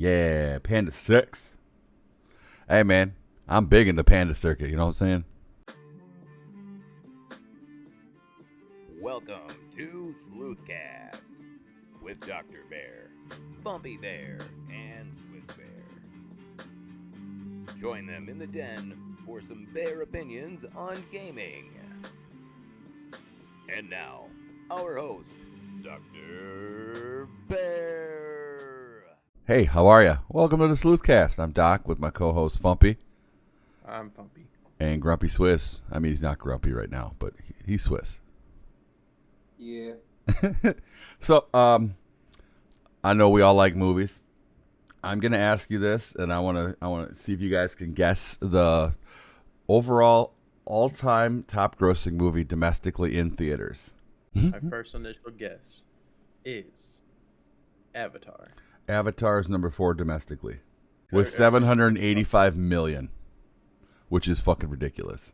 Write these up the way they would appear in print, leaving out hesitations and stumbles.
Yeah, Panda 6. Hey, man, I'm big in the Panda circuit, you know what I'm saying? Welcome to Sleuthcast with Dr. Bear, Bumpy Bear, and Swiss Bear. Join them in the den for some bear opinions on gaming. And now, our host, Dr. Bear. Hey, how are ya? Welcome to the Sleuthcast. I'm Doc with my co-host Fumpy I'm Pumpy. and Grumpy Swiss. I mean, he's not grumpy right now, but he's Swiss. Yeah. So, I know we all like movies. I'm gonna ask you this, and I wanna see if you guys can guess the overall all-time top-grossing movie domestically in theaters. My first initial guess is Avatar. Avatar is number 4 domestically with 785 million, which is fucking ridiculous.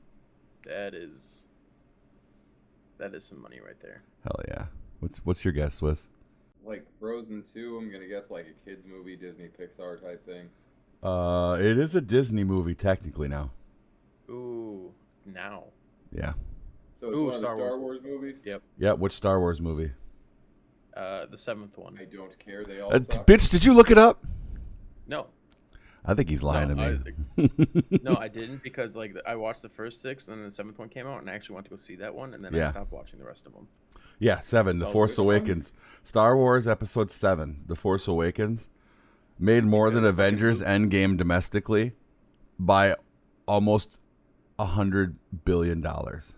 That is some money right there. Hell yeah. What's your guess, Swiss? Like Frozen 2, I'm gonna guess like a kids movie, Disney Pixar type thing. It is a Disney movie technically now. Ooh, now. Yeah. So it's Ooh, one of the Star Star Wars. Wars movies. Yep. Yeah, which Star Wars movie? The 7th one. I don't care. They all suck. Bitch, did you look it up? No. I think he's lying to me. No, I didn't because like I watched the first 6 and then the 7th one came out and I actually went to go see that one and then Yeah. I stopped watching the rest of them. Yeah, 7, The So Force which one? Awakens. Star Wars Episode 7, The Force Awakens, made more than Because Avengers Endgame domestically by almost $100 billion. Gotcha.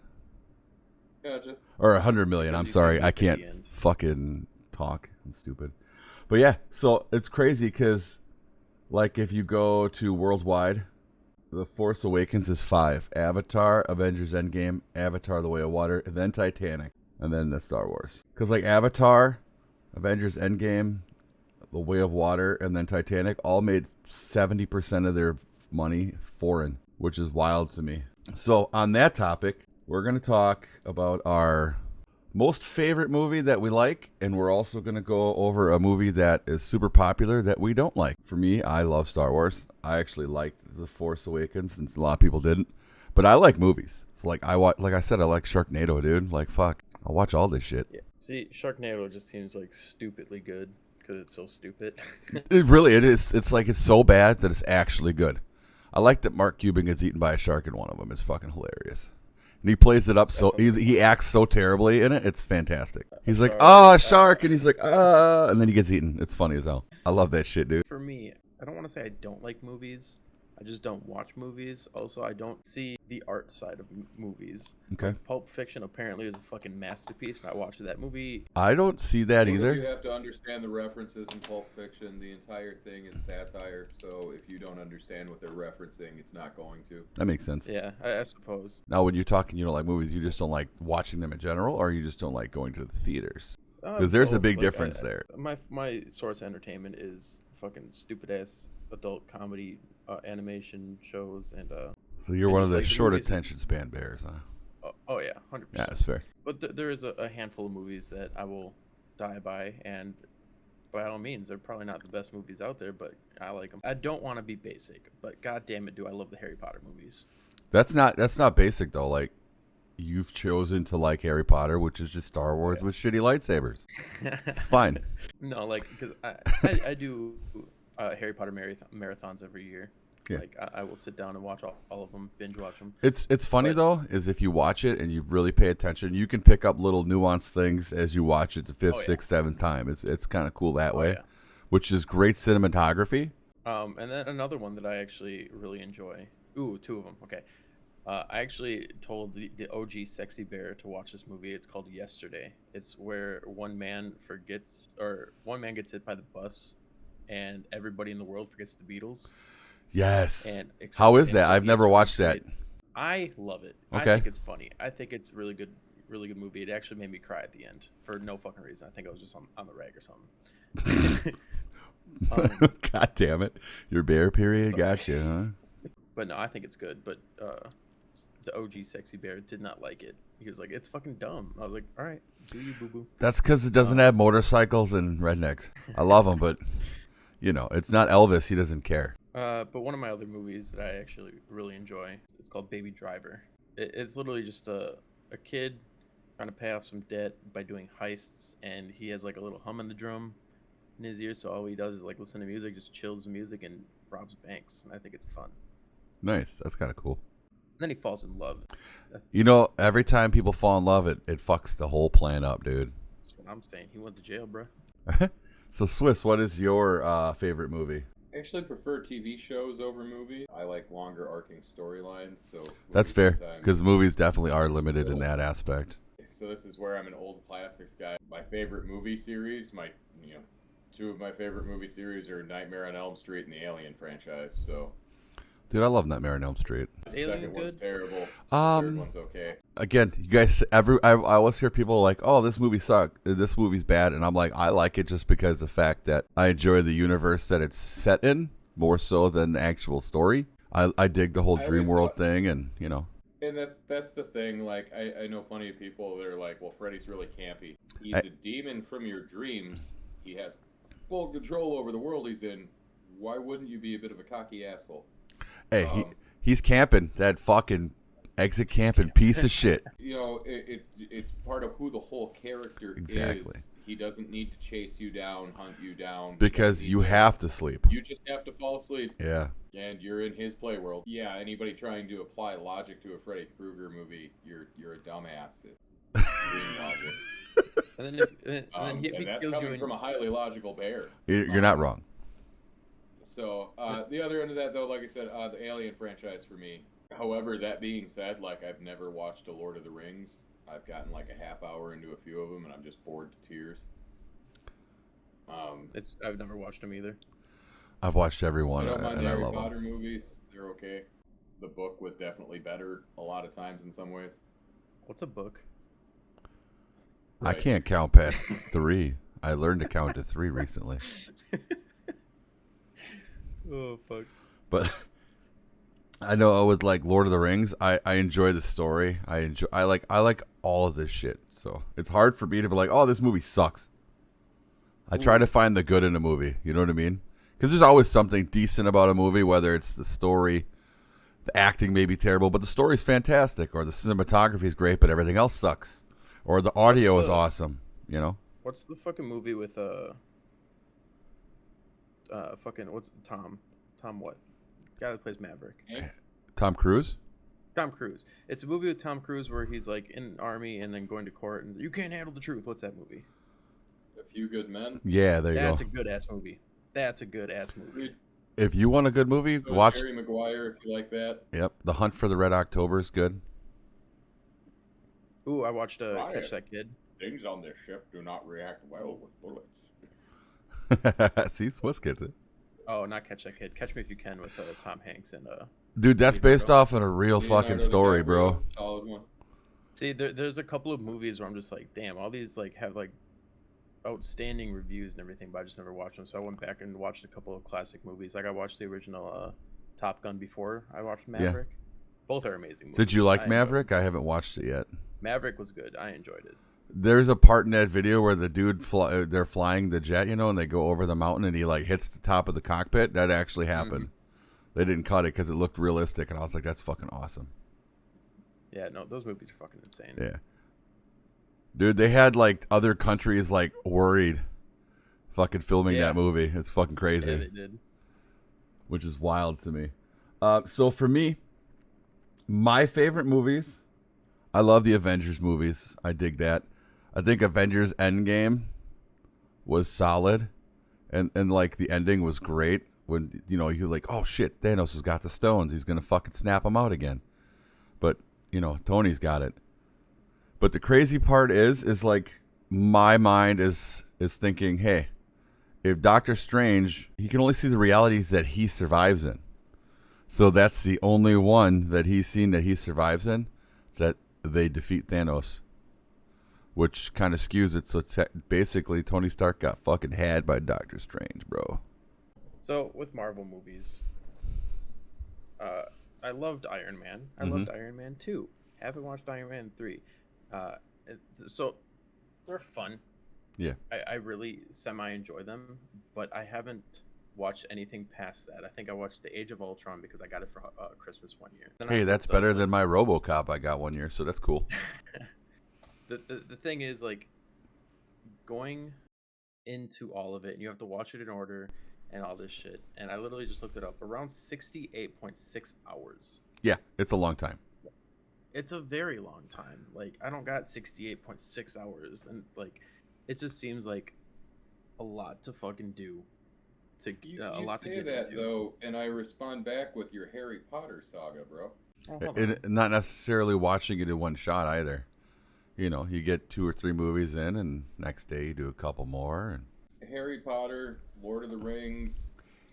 Or 100 million. I'm Because you sorry. said I at the can't end. fucking talk. I'm stupid. But yeah, so it's crazy because, like, if you go to worldwide, The Force Awakens is 5. Avatar, Avengers Endgame, Avatar The Way of Water, and then Titanic, and then the Star Wars. Because, like, Avatar, Avengers Endgame, The Way of Water, and then Titanic all made 70% of their money foreign, which is wild to me. So, on that topic, we're going to talk about our most favorite movie that we like, and we're also going to go over a movie that is super popular that we don't like. For me, I love Star Wars. I actually liked The Force Awakens, since a lot of people didn't. But I like movies. So like I said, I like Sharknado, dude. Like, fuck. I'll watch all this shit. Yeah. See, Sharknado just seems like stupidly good because it's so stupid. It is. It's like it's so bad that it's actually good. I like that Mark Cuban gets eaten by a shark in one of them. It's fucking hilarious. And he plays it up so he acts so terribly in it. It's fantastic. He's like, a shark, and he's like, and then he gets eaten. It's funny as hell. I love that shit, dude. For me, I don't want to say I don't like movies. I just don't watch movies. Also, I don't see the art side of movies. Okay. Pulp Fiction apparently is a fucking masterpiece, and I watched that movie. I don't see that You either. have to understand the references in Pulp Fiction. The entire thing is satire. So if you don't understand what they're referencing, it's not going to. That makes sense. Yeah, I suppose. Now, when you're talking, you don't like movies, you just don't like watching them in general, or you just don't like going to the theaters? Because there's a Both, big like, difference there. My source of entertainment is fucking stupid ass adult comedy animation shows and So you're and one of just, the like, short movies- attention span bears, huh? oh yeah, 100%. Yeah, that's fair. But there is a handful of movies that I will die by, and by all means, they're probably not the best movies out there, but I like them. I don't want to be basic, but god damn it, do I love the Harry Potter movies. That's not basic though. Like, you've chosen to like Harry Potter, which is just Star Wars with shitty lightsabers. It's fine. No, like, because I do Harry Potter marathons every year. Yeah. Like, I will sit down and watch all of them, binge watch them. It's funny But- though, is if you watch it and you really pay attention, you can pick up little nuanced things as you watch it the fifth, Oh, yeah. sixth, seventh time. It's kind of cool that way, yeah. which is great cinematography. And then another one that I actually really enjoy. Ooh, 2 of them. Okay. I actually told the OG Sexy Bear to watch this movie. It's called Yesterday. It's where one man gets hit by the bus, and everybody in the world forgets the Beatles. Yes. And How is and that? so I've never Yesterday's watched that. great. I love it. Okay. I think it's funny. I think it's really good movie. It actually made me cry at the end for no fucking reason. I think I was just on the rag or something. God damn it. Your bear period Sorry. got you, huh? But no, I think it's good. But the OG Sexy Bear did not like it. He was like, "It's fucking dumb." I was like, "All right, do you, boo boo." That's because it doesn't have motorcycles and rednecks. I love them, but you know, it's not Elvis. He doesn't care. But one of my other movies that I actually really enjoy, it's called Baby Driver. It's literally just a kid trying to pay off some debt by doing heists, and he has like a little hum in the drum in his ear, so all he does is like listen to music, just chills the music, and robs banks. And I think it's fun. Nice. That's kind of cool. And then he falls in love. You know, every time people fall in love, it fucks the whole plan up, dude. That's what I'm saying. He went to jail, bro. So, Swiss, what is your favorite movie? I actually prefer TV shows over movies. I like longer arcing storylines, so That's fair, sometimes- because movies definitely are limited in that aspect. So this is where I'm an old classics guy. My favorite movie series, two of my favorite movie series are Nightmare on Elm Street and the Alien franchise. So Dude, I love Nightmare on Elm Street. the Alien second one's good? terrible. The third one's okay. Again, you guys, I always hear people like, "Oh, this movie sucked. This movie's bad," and I'm like, I like it just because of the fact that I enjoy the universe that it's set in more so than the actual story. I dig the whole I dream always world thought- thing, and you know, And that's the thing. Like I know plenty of people that are like, well, Freddy's really campy. He's a demon from your dreams. He has full control over the world he's in. Why wouldn't you be a bit of a cocky asshole? hey, he's camping that fucking exit camping piece of shit. You know, it's part of who the whole character Exactly. is. He doesn't need to chase you down, hunt you down. Because you have to sleep. You just have to fall asleep. Yeah. And you're in his playworld. Yeah, anybody trying to apply logic to a Freddy Krueger movie, you're a dumbass. It's dream logic. And then if he And that's kills you coming in, from a highly logical bear. You're not wrong. So the other end of that, though, like I said, the Alien franchise for me. However, that being said, like I've never watched a Lord of the Rings. I've gotten like a half hour into a few of them, and I'm just bored to tears. I've never watched him either. I've watched every one, I don't mind and the I Harry love Potter them. movies. They're okay. The book was definitely better a lot of times in some ways. What's a book? I Right. can't count past 3. I learned to count to 3 recently, Oh fuck. but I know with like Lord of the Rings, I enjoy the story. I like all of this shit. So it's hard for me to be like, oh, this movie sucks. I try to find the good in a movie. You know what I mean? Because there's always something decent about a movie, whether it's the story, the acting may be terrible, but the story's fantastic, or the cinematography is great, but everything else sucks, or the audio is awesome. You know? What's the fucking movie with what's Tom what? Guy that plays Maverick. Eh? Tom Cruise? Tom Cruise. It's a movie with Tom Cruise where he's like in an army and then going to court and you can't handle the truth. What's that movie? A Few Good Men. Yeah, there you That's go. a good ass movie. That's a good ass movie. Dude, If you want a good movie, so is watch. Jerry Maguire, if you like that. Yep, The Hunt for the Red October is good. Ooh, I watched Right. Catch That Kid. Things on this ship do not react well with bullets. See, Swiss gets it. Oh, not Catch That Kid. Catch Me If You Can with Tom Hanks and Dude, that's based off of a real Leonardo fucking story, DiCaprio, bro. Solid one. See, there's a couple of movies where I'm just like, damn, all these like have like outstanding reviews and everything, but I just never watched them. So I went back and watched a couple of classic movies. Like I watched the original Top Gun before I watched Maverick. Both are amazing movies. Did you I like enjoyed Maverick? them. I haven't watched it yet. Maverick was good. I enjoyed it. There's a part in that video where the dude they're flying the jet, you know, and they go over the mountain and he like hits the top of the cockpit. That actually happened. They didn't cut it because it looked realistic, and I was like, that's fucking awesome. Yeah, no, those movies are fucking insane. Yeah. Dude, they had like other countries like worried fucking filming Yeah. that movie. It's fucking crazy. Yeah, they did. Which is wild to me. So for me, my favorite movies, I love the Avengers movies. I dig that. I think Avengers Endgame was solid, and like the ending was great. When you know you're like, oh shit, Thanos has got the stones. He's gonna fucking snap them out again. But you know Tony's got it. But the crazy part is like my mind is thinking, hey, if Doctor Strange, he can only see the realities that he survives in. So that's the only one that he's seen that he survives in, that they defeat Thanos. Which kind of skews it. So basically, Tony Stark got fucking had by Doctor Strange, bro. So with Marvel movies, I loved Iron Man. I loved Iron Man 2. Haven't watched Iron Man 3. So they're fun. Yeah. I really semi enjoy them, but I haven't watched anything past that. I think I watched The Age of Ultron because I got it for Christmas one year. Then Hey, I that's looked up, better like, than my RoboCop I got one year, so that's cool. the thing is, like, going into all of it, and you have to watch it in order and all this shit. And I literally just looked it up. Around 68.6 hours. Yeah, it's a long time. It's a very long time. Like, I don't got 68.6 hours, and like, it just seems like a lot to fucking do. You A lot to say get that into. though, and I respond back with your Harry Potter saga, bro. Oh, hold on. Not necessarily watching it in one shot either. You know, you get 2 or 3 movies in, and next day you do a couple more. And Harry Potter, Lord of the Rings,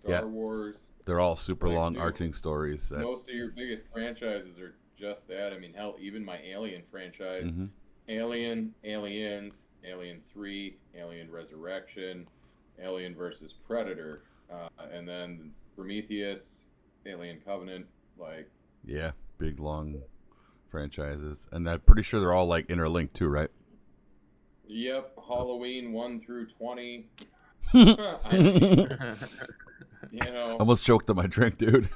Star Yeah. Wars. they're all super Like, long, dude, arcing stories. That, Most of your biggest franchises are just that. I mean, hell, even my Alien franchise, Mhm. Alien, Aliens, Alien 3, Alien Resurrection, Alien versus Predator, and then Prometheus, Alien Covenant, like, Yeah, big, long franchises. And I'm pretty sure they're all, like, interlinked too, right? yep, Halloween 1 through 20. I mean, you know, Almost choked on my drink, dude.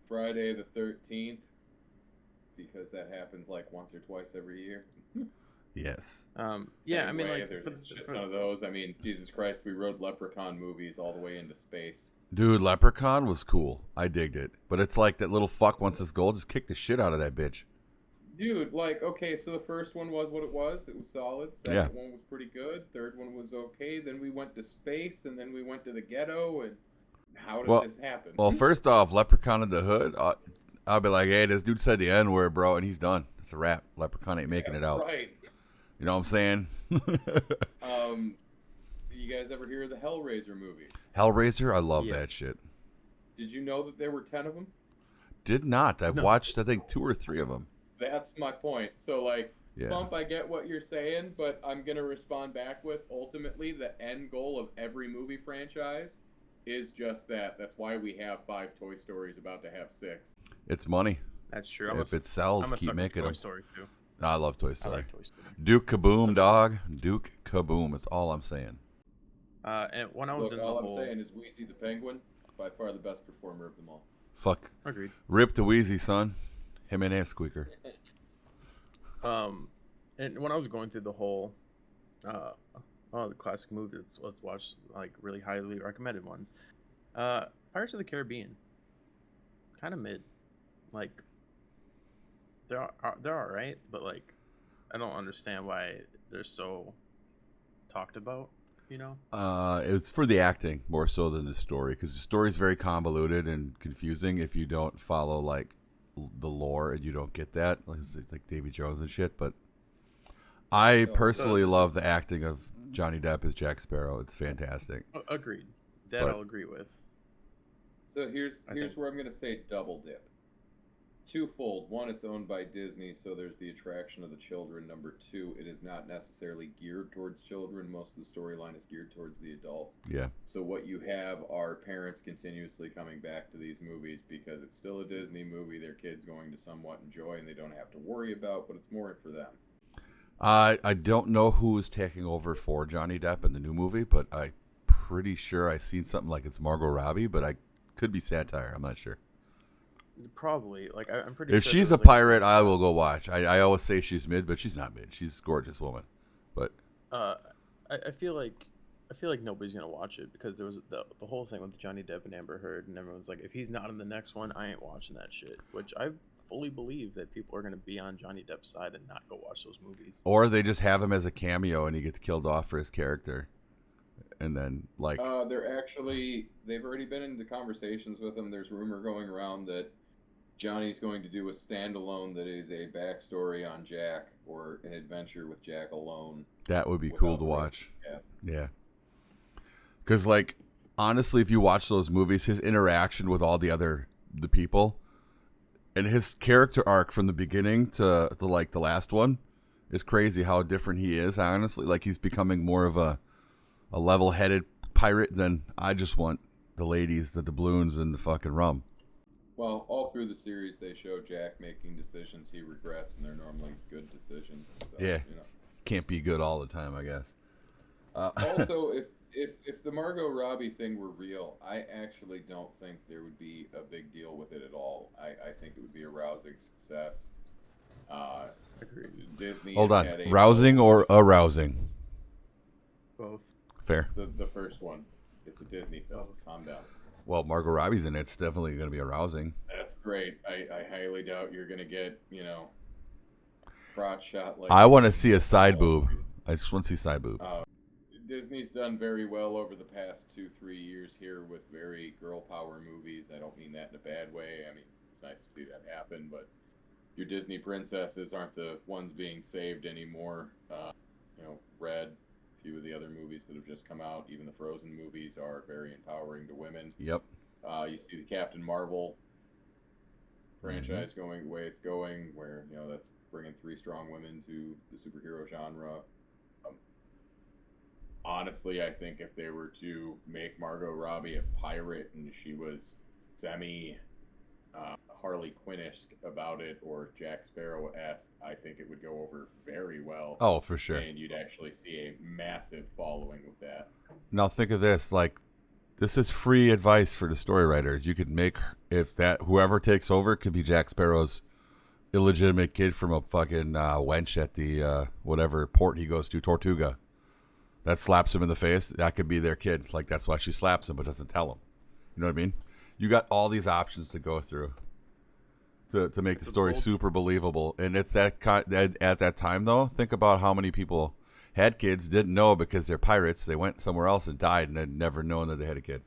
Friday the 13th, because that happens like once or twice every year. Yes. Yeah, Same I mean, way, like, there's a shit ton of those. I mean, Jesus Christ, we rode Leprechaun movies all the way into space. Dude, Leprechaun was cool. I digged it. But it's like that little fuck wants his gold. Just kick the shit out of that bitch. Dude, like, okay, so the first one was what it was. It was solid. Second one was pretty good. Third one was okay. Then we went to space, and then we went to the ghetto, and how did this happen? Well, first off, Leprechaun in the Hood, I'll be like, hey, this dude said the N-word, bro, and he's done. It's a wrap. Leprechaun ain't making it out. Right. You know what I'm saying? You guys ever hear of the Hellraiser movie? Hellraiser, I love Yeah. that shit. Did you know that there were 10 of them? Did not. I've No. watched, I think, 2 or 3 of them. That's my point. So, like, Yeah. Bump, I get what you're saying, but I'm going to respond back with, ultimately, the end goal of every movie franchise is just that. That's why we have 5 Toy Stories, about to have 6. It's money. That's true. If it sells, I'm a keep sucker making for Toy them. Story too. I love Toy I Story. like Toy Story. Duke Kaboom, dog. Duke Kaboom is all I'm saying. And when I was Look, in the all I'm whole, saying is Wheezy the Penguin, by far the best performer of them all. Fuck. agreed. Rip to Wheezy, son. Him and Ass Squeaker. And when I was going through the whole, the classic movies, let's watch, like, really highly recommended ones. Pirates of the Caribbean, kind of mid. Like, they're all right, but like, I don't understand why they're so talked about. You know? It's for the acting more so than the story, because the story is very convoluted and confusing if you don't follow like the lore and you don't get that, like Davy Jones and shit. But I personally love the acting of Johnny Depp as Jack Sparrow. It's fantastic. Agreed. That But- I'll agree with. So here's I think- where I'm going to say double dip. Twofold. One, it's owned by Disney, so there's the attraction of the children. Number 2, it is not necessarily geared towards children. Most of the storyline is geared towards the adults. Yeah. So what you have are parents continuously coming back to these movies because it's still a Disney movie their kids going to somewhat enjoy and they don't have to worry about, but it's more for them. I don't know who is taking over for Johnny Depp in the new movie, but I'm pretty sure I've seen something like it's Margot Robbie, but I could be satire. I'm not sure. Probably. Like, I'm pretty If sure she's there a was, like, pirate, I will go watch. I always say she's mid, but she's not mid. She's a gorgeous woman. But I feel like nobody's gonna watch it because there was the whole thing with Johnny Depp and Amber Heard, and everyone's like, if he's not in the next one, I ain't watching that shit. Which I fully believe that people are gonna be on Johnny Depp's side and not go watch those movies. or they just have him as a cameo and he gets killed off for his character, and then like They've already been into conversations with him. There's rumor going around that Johnny's going to do a standalone that is a backstory on Jack or an adventure with Jack alone. that would be cool without to the rest watch. of the cast. Yeah. Because like honestly, if you watch those movies, his interaction with all the people, and his character arc from the beginning to like the last one is crazy how different he is. Honestly, like he's becoming more of a level-headed pirate than I just want the ladies, the doubloons, and the fucking rum. Well, all through the series, they show Jack making decisions he regrets, and they're normally good decisions. So, Yeah. You know. Can't be good all the time, I guess. Also, if the Margot Robbie thing were real, I actually don't think there would be a big deal with it at all. I think it would be a rousing success. Disney Hold has on. had a Rousing or arousing? Both. Fair. the first one. It's a Disney film. Calm down. Well, Margot Robbie's in it. It's definitely going to be arousing. That's great. I highly doubt you're gonna get, crotch shot like. I want to see a side boob. I just want to see side boob. Disney's done very well over the past 2-3 years here with very girl power movies. I don't mean that in a bad way. I mean, it's nice to see that happen, but your Disney princesses aren't the ones being saved anymore. Red, a few of the other movies that have just come out, even the Frozen movies are very empowering to women. Yep. You see the Captain Marvel franchise going the way it's going, where that's bringing 3 strong women to the superhero genre. Honestly, I think if they were to make Margot Robbie a pirate and she was semi Harley Quinn-esque about it, or Jack Sparrow-esque, I think it would go over very well. Oh, for sure. And you'd actually see a massive following with that. Now think of this, this is free advice for the story writers. You could make, whoever takes over could be Jack Sparrow's illegitimate kid from a fucking wench at the whatever port he goes to, Tortuga. That slaps him in the face. That could be their kid. That's why she slaps him but doesn't tell him. You know what I mean? You got all these options to go through to make the story super believable. And it's at that time, though, think about how many people had kids, didn't know because they're pirates. They went somewhere else and died and had never known that they had a kid.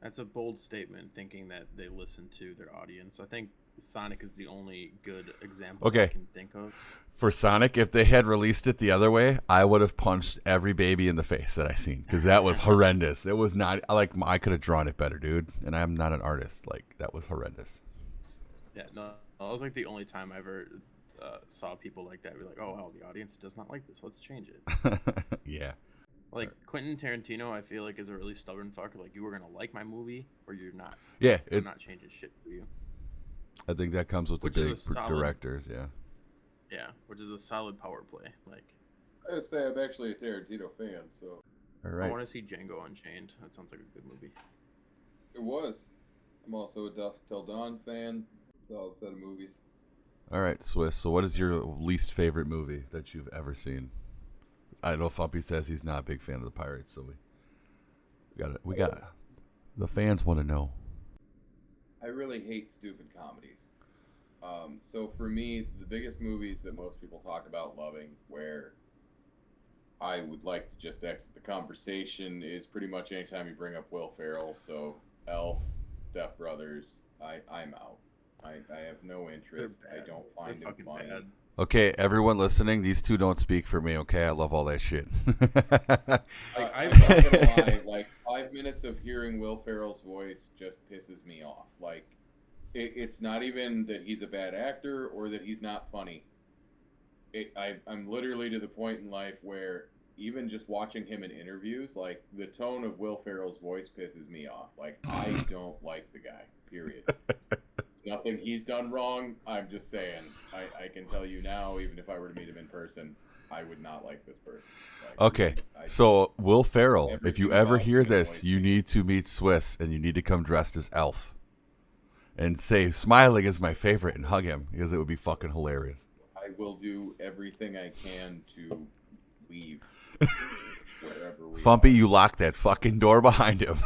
That's a bold statement, thinking that they listen to their audience. I think Sonic is the only good example I can think of. For Sonic, if they had released it the other way, I would have punched every baby in the face that I seen, because that was horrendous. It was not I could have drawn it better, dude. And I'm not an artist. That was horrendous. Yeah, no, that was the only time I ever saw people like that be like, "Oh, well, the audience does not like this. Let's change it." Yeah. Quentin Tarantino, I feel is a really stubborn fucker. You were gonna like my movie, or you're not. Yeah, I'm not changing shit for you. I think that comes with the big directors. Yeah. Yeah, which is a solid power play. I would say I'm actually a Tarantino fan, so. All right. I want to see Django Unchained. That sounds like a good movie. It was. I'm also a Dusk Till Dawn fan. Solid set of movies. All right, Swiss. So, what is your least favorite movie that you've ever seen? I know Fumpy says he's not a big fan of the Pirates, so we got the fans want to know. I really hate stupid comedies. So for me, the biggest movies that most people talk about loving, where I would like to just exit the conversation, is pretty much anytime you bring up Will Ferrell. So Elf, Step Brothers, I'm out. I have no interest. I don't find it funny. Bad. Okay, everyone listening, these two don't speak for me, okay? I love all that shit. I'm not gonna lie, 5 minutes of hearing Will Ferrell's voice just pisses me off. It's not even that he's a bad actor or that he's not funny. I'm literally to the point in life where even just watching him in interviews, the tone of Will Ferrell's voice pisses me off. I don't like the guy, period. Nothing he's done wrong. I'm just saying. I can tell you now, even if I were to meet him in person, I would not like this person. Okay, so Will Ferrell, if you ever hear this, you need to meet Swiss, and you need to come dressed as Elf. And say, smiling is my favorite, and hug him, because it would be fucking hilarious. I will do everything I can to leave wherever we Fumpy, you lock that fucking door behind him.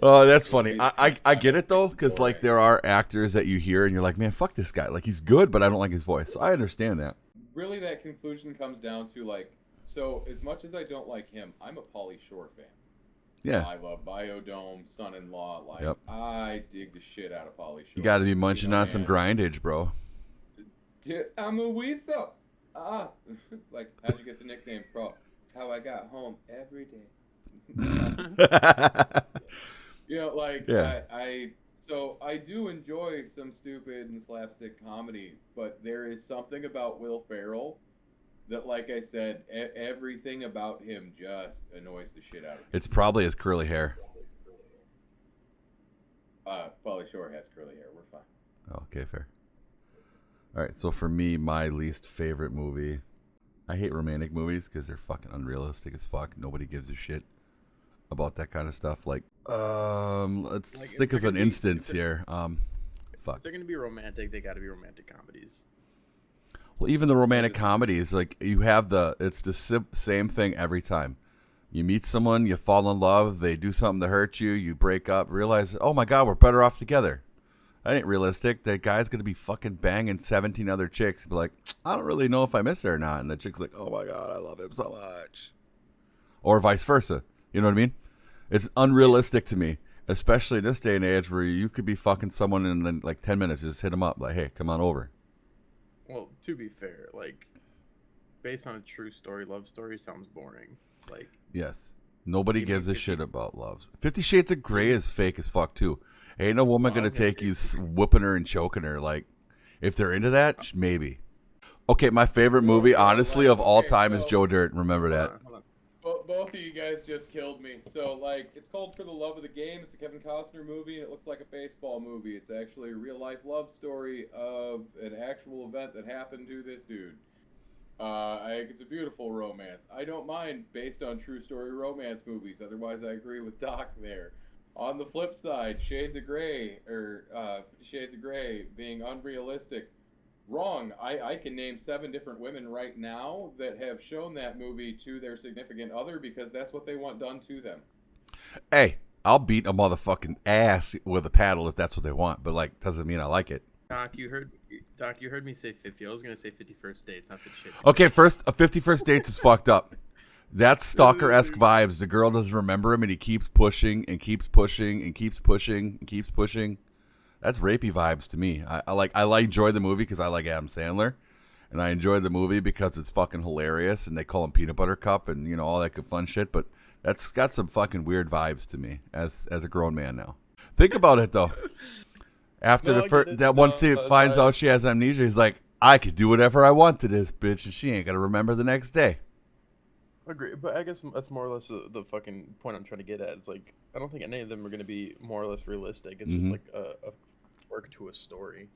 Oh, that's funny. I get it, though, because, there are actors that you hear, and you're like, man, fuck this guy. He's good, but I don't like his voice. So I understand that. Really, that conclusion comes down to, so as much as I don't like him, I'm a Pauly Shore fan. Yeah. I love Biodome, Son-in-Law. Yep. I dig the shit out of Pauly Shore. You got to be munching on some grindage, bro. I'm a weasel. How'd you get the nickname, bro? It's how I got home every day. Yeah. So I do enjoy some stupid and slapstick comedy, but there is something about Will Ferrell that, like I said, everything about him just annoys the shit out of me. It's probably his curly hair. Pauly Shore has curly hair. We're fine. Oh, okay, fair. All right, so for me, my least favorite movie, I hate romantic movies because they're fucking unrealistic as fuck. Nobody gives a shit about that kind of stuff. Like, let's Like, if think they're of an gonna be- instance if they're- here. Fuck. If they're gonna be romantic, they gotta be romantic comedies. Well, even the romantic comedies, like you have it's the same thing every time. You meet someone, you fall in love, they do something to hurt you, you break up, realize, oh my God, we're better off together. That ain't realistic. That guy's going to be fucking banging 17 other chicks and be like, I don't really know if I miss her or not. And the chick's like, oh my God, I love him so much. Or vice versa. You know what I mean? It's unrealistic to me, especially in this day and age where you could be fucking someone in like 10 minutes. You just hit them up like, hey, come on over. Well, to be fair, like, based on a true story, love story sounds boring. Like, yes. Nobody Even gives a 50 shit about loves. 50 Shades of Grey is fake as fuck, too. Ain't no woman Oh, I going to was gonna take say- you whooping her and choking her. Like, if they're into that, maybe. Okay, my favorite movie, honestly, of all time is Joe Dirt. Remember that. Hold on. Both of you guys just killed me. So, like, it's called For the Love of the Game. It's a Kevin Costner movie, and it looks like a baseball movie. It's actually a real-life love story of an actual event that happened to this dude. I think it's a beautiful romance. I don't mind based on true story romance movies. Otherwise, I agree with Doc there. On the flip side, Shades of Grey, or 50 Shades of Grey being unrealistic. Wrong. I can name 7 different women right now that have shown that movie to their significant other because that's what they want done to them. Hey, I'll beat a motherfucking ass with a paddle if that's what they want, but like doesn't mean I like it. Doc, you heard me say 50. I was gonna say 51st Dates, not 50 Shades. Okay, first, a 51st Dates is fucked up. That's stalker-esque vibes. The girl doesn't remember him and he keeps pushing and keeps pushing and keeps pushing and keeps pushing. That's rapey vibes to me. I enjoy the movie because I like Adam Sandler, and I enjoy the movie because it's fucking hilarious and they call him Peanut Butter Cup and you know all that good fun shit. But that's got some fucking weird vibes to me as a grown man now. Think about it though. After once he finds out she has amnesia, he's like, I could do whatever I want to this bitch, and she ain't gonna remember the next day. Agree, but I guess that's more or less the fucking point I'm trying to get at. It's like I don't think any of them are gonna be more or less realistic. It's just like a work to a story.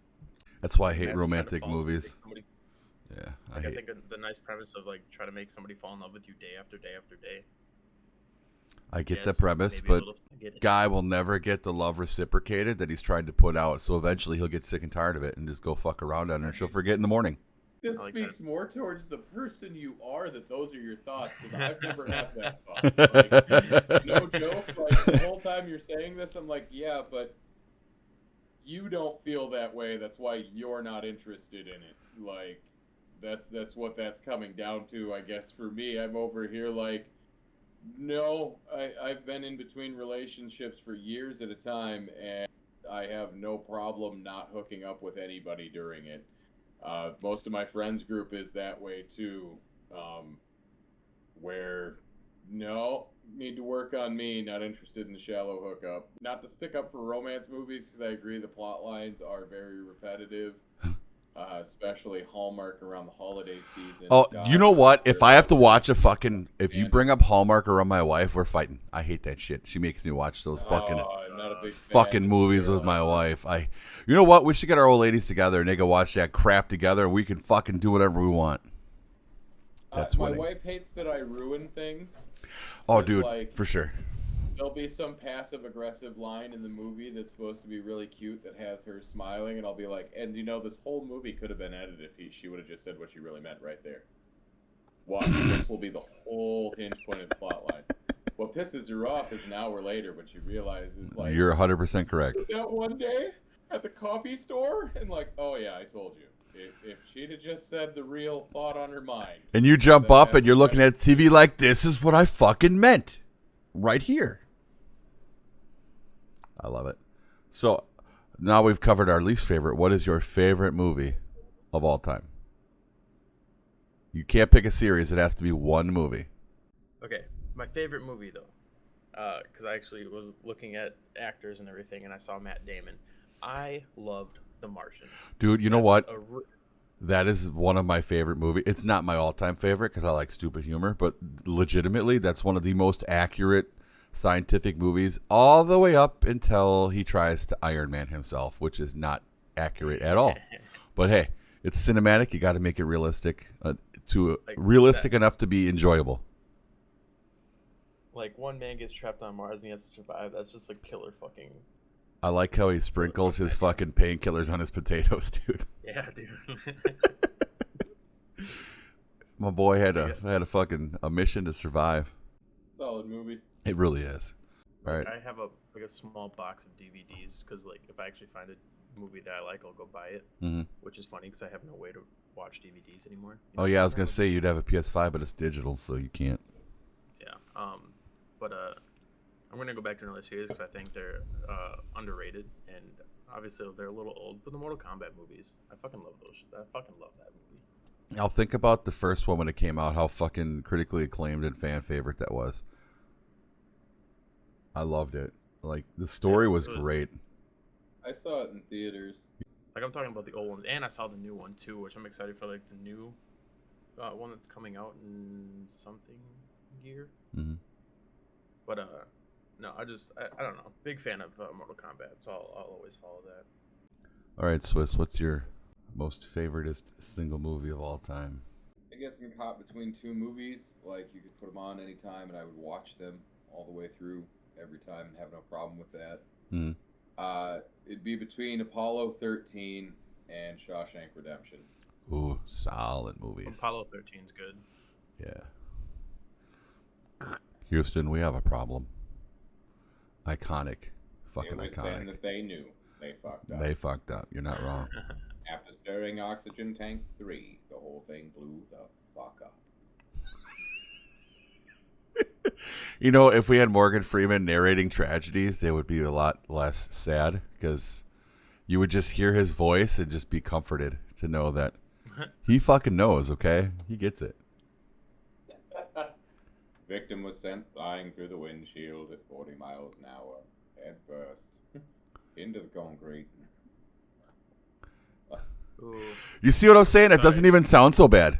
That's why I hate Imagine trying to romantic fall in love with movies. somebody- Yeah, I think the nice premise of like try to make somebody fall in love with you day after day after day. I get Yes, the premise, maybe a but little- I get it. guy will never get the love reciprocated that he's trying to put out. So eventually he'll get sick and tired of it and just go fuck around on her and she'll forget in the morning. This I like speaks that. more towards the person you are that those are your thoughts, because I've never had that thought. Like, no joke, like, the whole time you're saying this, I'm like, yeah, but you don't feel that way, that's why you're not interested in it. Like, that's what that's coming down to, I guess, for me. I'm over here like, no, I've been in between relationships for years at a time, and I have no problem not hooking up with anybody during it. Most of my friends group is that way too, where no, need to work on me, not interested in the shallow hookup. Not to stick up for romance movies, because I agree the plot lines are very repetitive, especially Hallmark around the holiday season. Oh, God, you know what? If I have to watch if you bring up Hallmark around my wife, we're fighting. I hate that shit. She makes me watch those fucking I'm not a big fan. fucking movies with my wife. You know what? We should get our old ladies together and they can watch that crap together and we can fucking do whatever we want. That's my winning. wife hates that I ruin things. Oh, but, dude, like, for sure. There'll be some passive-aggressive line in the movie that's supposed to be really cute that has her smiling, and I'll be like, and you know, this whole movie could have been edited if she would have just said what she really meant right there. Watch, this will be the whole hinge point of the plot line. What pisses her off is an hour later when she realizes, like, You're 100% correct. that one day at the coffee store, and like, oh yeah, I told you. If she'd have just said the real thought on her mind. And you jump up and you're looking at TV like, this is what I fucking meant. Right here. I love it. So, now we've covered our least favorite. What is your favorite movie of all time? You can't pick a series. It has to be one movie. Okay, my favorite movie though, because I actually was looking at actors and everything, and I saw Matt Damon. I loved The Martian. Dude, you know what? A That is one of my favorite movies. It's not my all-time favorite because I like stupid humor, but legitimately, that's one of the most accurate scientific movies all the way up until he tries to Iron Man himself, which is not accurate at all. But hey, it's cinematic. You got to make it realistic. to Like realistic that. enough to be enjoyable. Like one man gets trapped on Mars and he has to survive. That's just a killer fucking. I like how he sprinkles his fucking painkillers on his potatoes, dude. Yeah, dude. My boy had a fucking a mission to survive. Solid movie. It really is. All right. I have a small box of DVDs because like if I actually find a movie that I like, I'll go buy it. Mm-hmm. Which is funny because I have no way to watch DVDs anymore. Oh yeah, I was gonna say you'd have a PS5, but it's digital, so you can't. Yeah. But I'm gonna go back to another series because I think they're underrated and obviously they're a little old. But the Mortal Kombat movies, I fucking love those. I fucking love that movie. I'll think about the first one when it came out, how fucking critically acclaimed and fan favorite that was. I loved it. Like the story was great. I saw it in theaters. Like I'm talking about the old ones, and I saw the new one too, which I'm excited for. Like the new one that's coming out in something year. Mm-hmm. But no, I don't know. Big fan of Mortal Kombat, so I'll always follow that. All right, Swiss, what's your most favoritist single movie of all time? I guess I'm caught between two movies. Like you could put them on anytime, and I would watch them all the way through every time and have no problem with that. Mm. It'd be between Apollo 13 and Shawshank Redemption. Ooh, solid movies. Apollo 13's good. Yeah. Houston, we have a problem. Iconic. Fucking it was iconic. Then that they knew they fucked up. They fucked up. You're not wrong. After stirring oxygen tank 3, the whole thing blew the fuck up. You know, if we had Morgan Freeman narrating tragedies, they would be a lot less sad because you would just hear his voice and just be comforted to know that he fucking knows, okay? He gets it. Victim was sent flying through the windshield at 40 miles an hour, head first, into the concrete. Ooh. You see what I'm saying? It doesn't even sound so bad.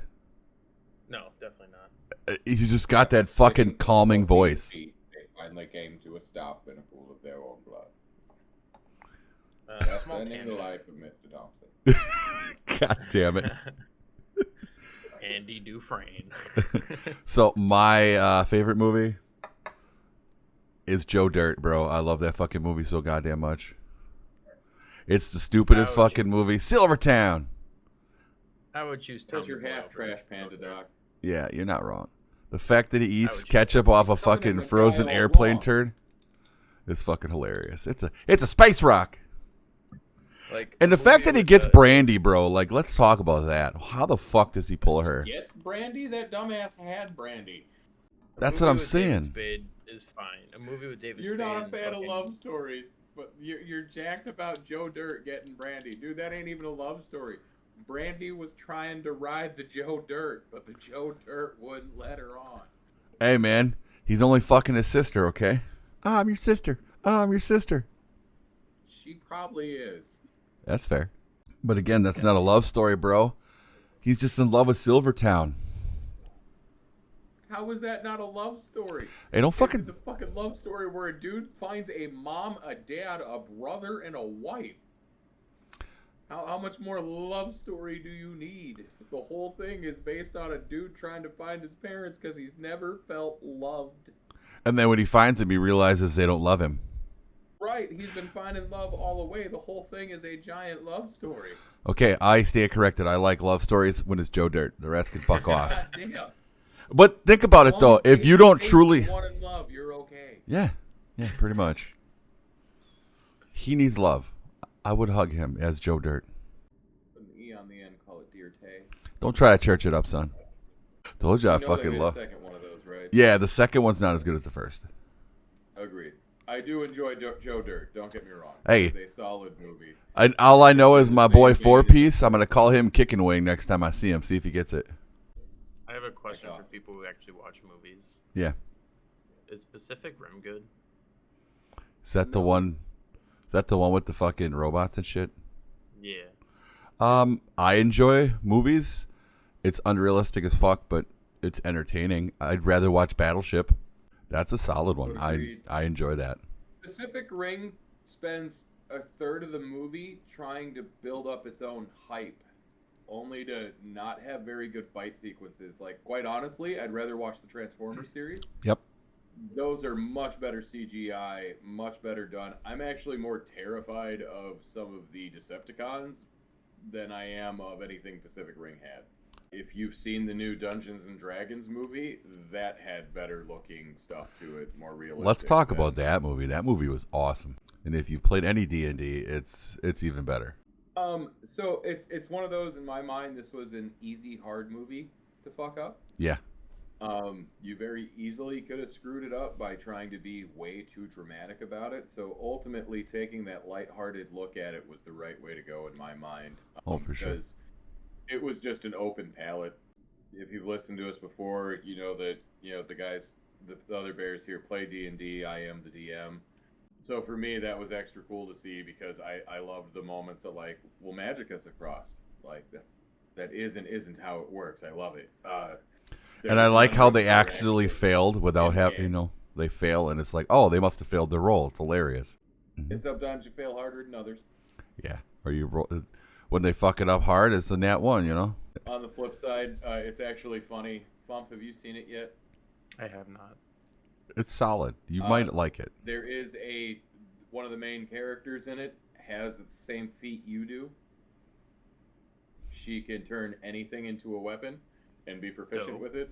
No, definitely not. He's just got that fucking calming voice. They finally came to a stop in a pool of their own blood. Small Ending the cameo. life of Mr. Thompson. God damn it. Andy Dufresne. So my favorite movie is Joe Dirt, bro. I love that fucking movie so goddamn much. It's the stupidest fucking movie. Silvertown. I would choose Because Tommy you're Boy half over trash Joe panda, Dirt. Doc. Yeah, you're not wrong. The fact that he eats would choose ketchup off a fucking frozen airplane turd is fucking hilarious. It's a space rock. Like, And the fact that he gets brandy, bro, like, let's talk about that. How the fuck does he pull her? Gets brandy? That dumbass had brandy. That's what I'm David saying. Spade is fine. A movie with David You're Spade. not a and fan of fucking- love stories, but you're jacked about Joe Dirt getting brandy. Dude, that ain't even a love story. Brandy was trying to ride the Joe Dirt, but the Joe Dirt wouldn't let her on. Hey, man, he's only fucking his sister, okay? I'm your sister. I'm your sister. She probably is. That's fair. But again, that's not a love story, bro. He's just in love with Silvertown. How is that not a love story? Hey, don't fucking... It's a fucking love story where a dude finds a mom, a dad, a brother, and a wife. How much more love story do you need? The whole thing is based on a dude trying to find his parents because he's never felt loved. And then when he finds him, he realizes they don't love him. Right, he's been finding love all the way. The whole thing is a giant love story. Okay, I stand corrected. I like love stories when it's Joe Dirt. The rest can fuck off. Yeah. But think about it, though. If you don't truly... want in love, you're okay. Yeah, pretty much. He needs love. I would hug him as Joe Dirt. Put an E on the end, call it Dear Tay. Don't try to church it up, son. Told you I You know they fucking made love... a second one of those, right? Yeah, the second one's not as good as the first. Agreed. I do enjoy Joe Dirt, don't get me wrong. Hey. It's a solid movie. And all I know is my boy Four Piece. I'm going to call him Kicking Wing next time I see him, see if he gets it. I have a question for people who actually watch movies. Yeah. Is Pacific Rim good? Is that the one? Is that the one with the fucking robots and shit? Yeah. I enjoy movies. It's unrealistic as fuck, but it's entertaining. I'd rather watch Battleship. That's a solid one. Agreed. I enjoy that. Pacific Rim spends a third of the movie trying to build up its own hype. only to not have very good fight sequences. Like, quite honestly, I'd rather watch the Transformers series. Yep. Those are much better CGI, much better done. I'm actually more terrified of some of the Decepticons than I am of anything Pacific Rim had. If you've seen the new Dungeons and Dragons movie, that had better looking stuff to it, more realistic. Let's talk about that movie. That movie was awesome. And if you've played any D&D, it's even better. So it's one of those, in my mind, this was an easy, hard movie to fuck up. Yeah. You very easily could have screwed it up by trying to be way too dramatic about it. So ultimately, taking that lighthearted look at it was the right way to go in my mind. For sure. Because it was just an open palette. If you've listened to us before, you know that the guys, the other bears here play D&D. I am the DM. So for me, that was extra cool to see because I loved the moments of like, well, magic is across. Like that is and isn't how it works. I love it. And I like how they accidentally failed without having, they fail and it's like, oh, they must have failed their role. It's hilarious. And sometimes you fail harder than others. Yeah. Or when they fuck it up hard, it's a nat 1, On the flip side, it's actually funny. Bump, have you seen it yet? I have not. It's solid. You might like it. There is one of the main characters in it has the same feat you do. She can turn anything into a weapon and be proficient with it.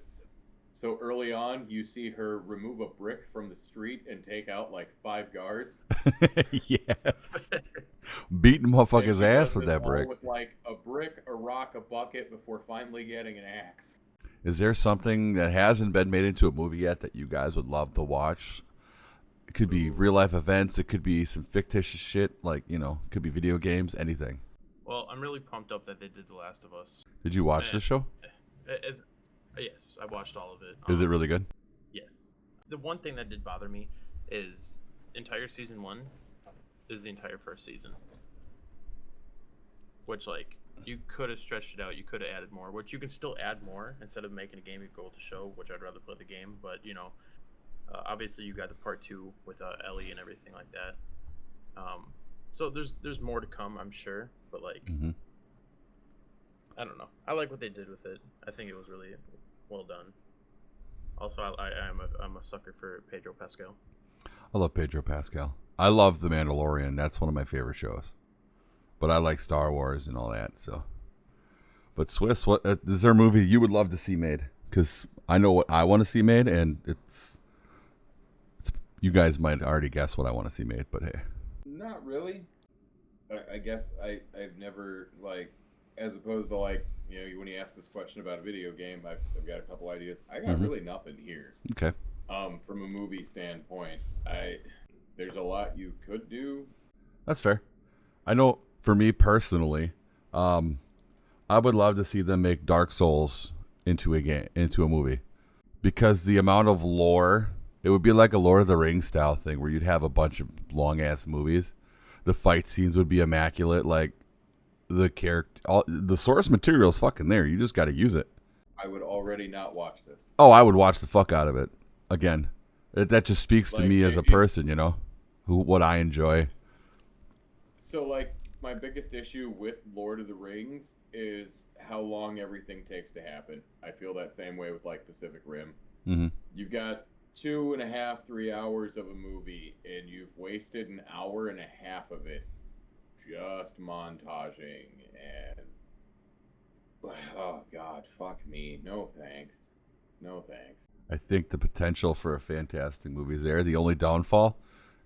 So early on, you see her remove a brick from the street and take out like 5 guards. Yes. Beating motherfuckers' ass with that brick. With like a brick, a rock, a bucket before finally getting an axe. Is there something that hasn't been made into a movie yet that you guys would love to watch? It could be real life events. It could be some fictitious shit, like, it could be video games, anything. Well, I'm really pumped up that they did The Last of Us. Did you watch this show? Yes, I watched all of it. Is it really good? Yes. The one thing that did bother me is entire season 1 is the entire first season. Which, like, you could have stretched it out. You could have added more, which you can still add more. Instead of making a game, you go with the show, which I'd rather play the game. But, obviously you got the part 2 with Ellie and everything like that. So there's more to come, I'm sure. But, like, I don't know. I like what they did with it. I think it was really well done. Also, I'm a sucker for Pedro Pascal. I love Pedro Pascal. I love The Mandalorian. That's one of my favorite shows. But I like Star Wars and all that. So, but Swiss, what is there a movie you would love to see made? Because I know what I want to see made, and it's. You guys might already guess what I want to see made, but hey. Not really. I guess I've never, like, as opposed to, like, when you ask this question about a video game, I've got a couple ideas. I got really nothing here. Okay. From a movie standpoint, there's a lot you could do. That's fair. I know for me personally, I would love to see them make Dark Souls into a movie. Because the amount of lore, it would be like a Lord of the Rings style thing where you'd have a bunch of long ass movies. The fight scenes would be immaculate, like the source material is fucking there. You just got to use it. I would already not watch this. Oh, I would watch the fuck out of it. Again, that just speaks to me as a person, what I enjoy. So, like, my biggest issue with Lord of the Rings is how long everything takes to happen. I feel that same way with, like, Pacific Rim. Mm-hmm. You've got 2.5, 3 hours of a movie, and you've wasted an hour and a half of it just montaging, and oh god, fuck me, no thanks. I think the potential for a fantastic movie is there. The only downfall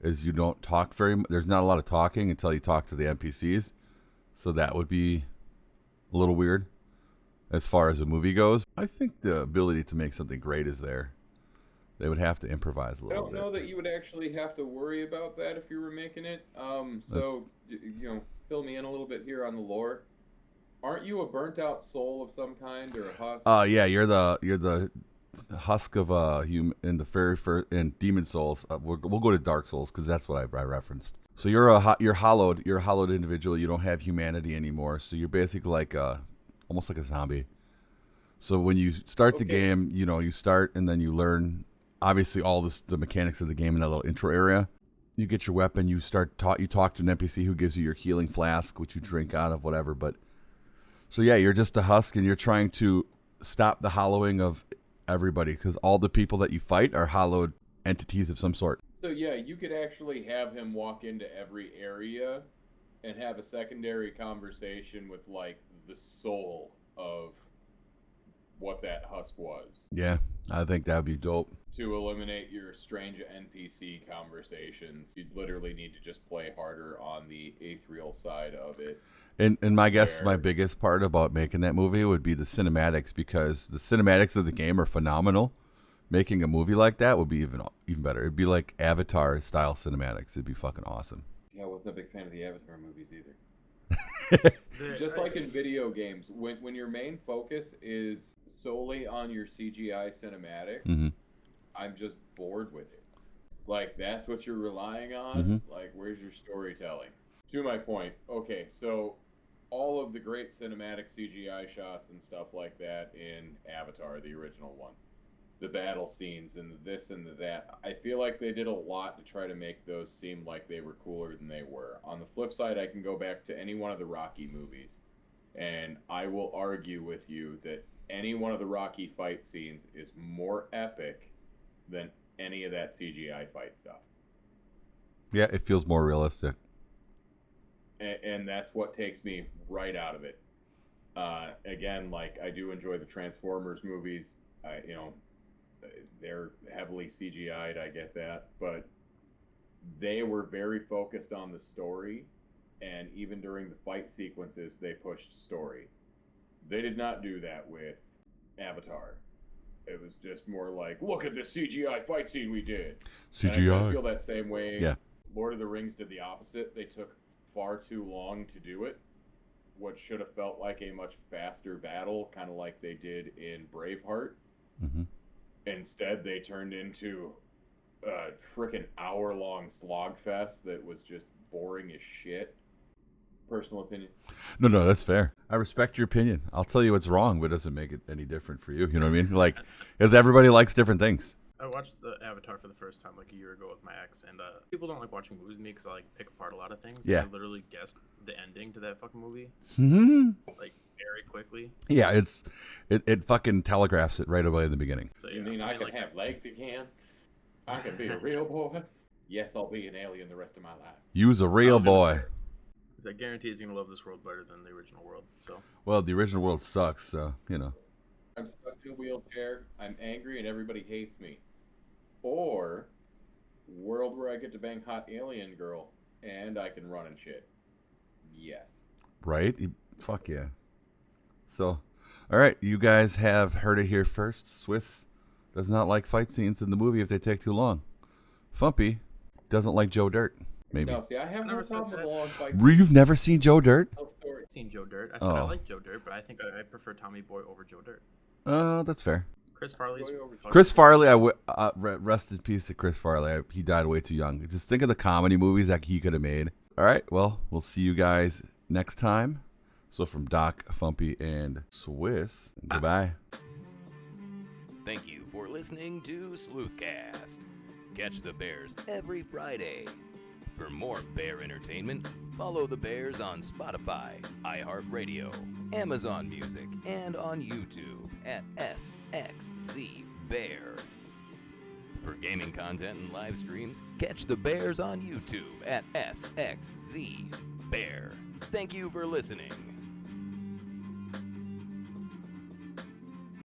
is you don't talk there's not a lot of talking until you talk to the NPCs, so that would be a little weird as far as a movie goes. I think the ability to make something great is there. They would have to improvise a little bit. I don't know that you would actually have to worry about that if you were making it. So, fill me in a little bit here on the lore. Aren't you a burnt out soul of some kind or a husk? Yeah, you're the husk of human in the very first in Demon Souls. We'll go to Dark Souls because that's what I referenced. So you're hollowed individual. You don't have humanity anymore. So you're basically like almost like a zombie. So when you start the game, you start and then you learn. Obviously, all the mechanics of the game in that little intro area. You get your weapon. You talk to an NPC who gives you your healing flask, which you drink out of, whatever. But So yeah, you're just a husk, and you're trying to stop the hollowing of everybody, because all the people that you fight are hollowed entities of some sort. So yeah, you could actually have him walk into every area and have a secondary conversation with like the soul of what that husk was. Yeah, I think that'd be dope. To eliminate your strange NPC conversations, you'd literally need to just play harder on the ethereal side of it. And my guess, Where- my biggest part about making that movie would be the cinematics, because the cinematics of the game are phenomenal. Making a movie like that would be even better. It'd be like Avatar style cinematics. It'd be fucking awesome. Yeah, I wasn't a big fan of the Avatar movies either. Just like in video games, when your main focus is solely on your CGI cinematics, Mm-hmm. I'm just bored with it. Like, that's what you're relying on? Mm-hmm. Like, where's your storytelling? To my point, okay, so all of the great cinematic CGI shots and stuff like that in Avatar, the original one, the battle scenes and the this and the that, I feel like they did a lot to try to make those seem like they were cooler than they were. On the flip side, I can go back to any one of the Rocky movies, and I will argue with you that any one of the Rocky fight scenes is more epic than any of that CGI fight stuff. Yeah, it feels more realistic. And that's what takes me right out of it. Again, like, I do enjoy the Transformers movies. They're heavily CGI'd, I get that, but they were very focused on the story, and even during the fight sequences, they pushed story. They did not do that with Avatar. It was just more like, look at the CGI fight scene we did. And I kind of feel that same way. Yeah. Lord of the Rings did the opposite. They took far too long to do it. What should have felt like a much faster battle, kind of like they did in Braveheart. Mm-hmm. Instead, they turned into a frickin' hour-long slogfest that was just boring as shit. Personal opinion. No, that's fair. I respect your opinion. I'll tell you what's wrong, but it doesn't make it any different for you. You know what I mean? Like, because everybody likes different things. I watched the Avatar for the first time like a year ago with my ex, and people don't like watching movies with me because I like pick apart a lot of things. Yeah. I literally guessed the ending to that fucking movie Mm-hmm. like very quickly. Yeah, it fucking telegraphs it right away in the beguning. So You mean I can have legs again? I can be a real boy? Yes, I'll be an alien the rest of my life. Use a real boy. I guarantee he's gonna love this world better than the original world. So Well, the original world sucks, so, you know. I'm stuck in a wheelchair, I'm angry, and everybody hates me. Or, world where I get to bang hot alien girl, and I can run and shit. Yes. Right? Fuck yeah. So, all right, you guys have heard it here first. Swiss does not like fight scenes in the movie if they take too long. Fumpy doesn't like Joe Dirt. Maybe. No, see, I have no Never said problem with that. a long fight. You've never seen Joe Dirt? Tell story. I've seen Joe Dirt. I said I Oh. like Joe Dirt, but I think I prefer Tommy Boy over Joe Dirt. That's fair. Chris Farley's Chris Farley, rest in peace to Chris Farley. He died way too young. Just think of the comedy movies that he could have made. All right, well, we'll see you guys next time. So from Doc, Fumpy, and Swiss, goodbye. Thank you for listening to Sleuthcast. Catch the Bears every Friday. For more bear entertainment, follow the Bears on Spotify, iHeartRadio, Amazon Music, and on YouTube at SXZBear. For gaming content and live streams, catch the Bears on YouTube at SXZBear. Thank you for listening.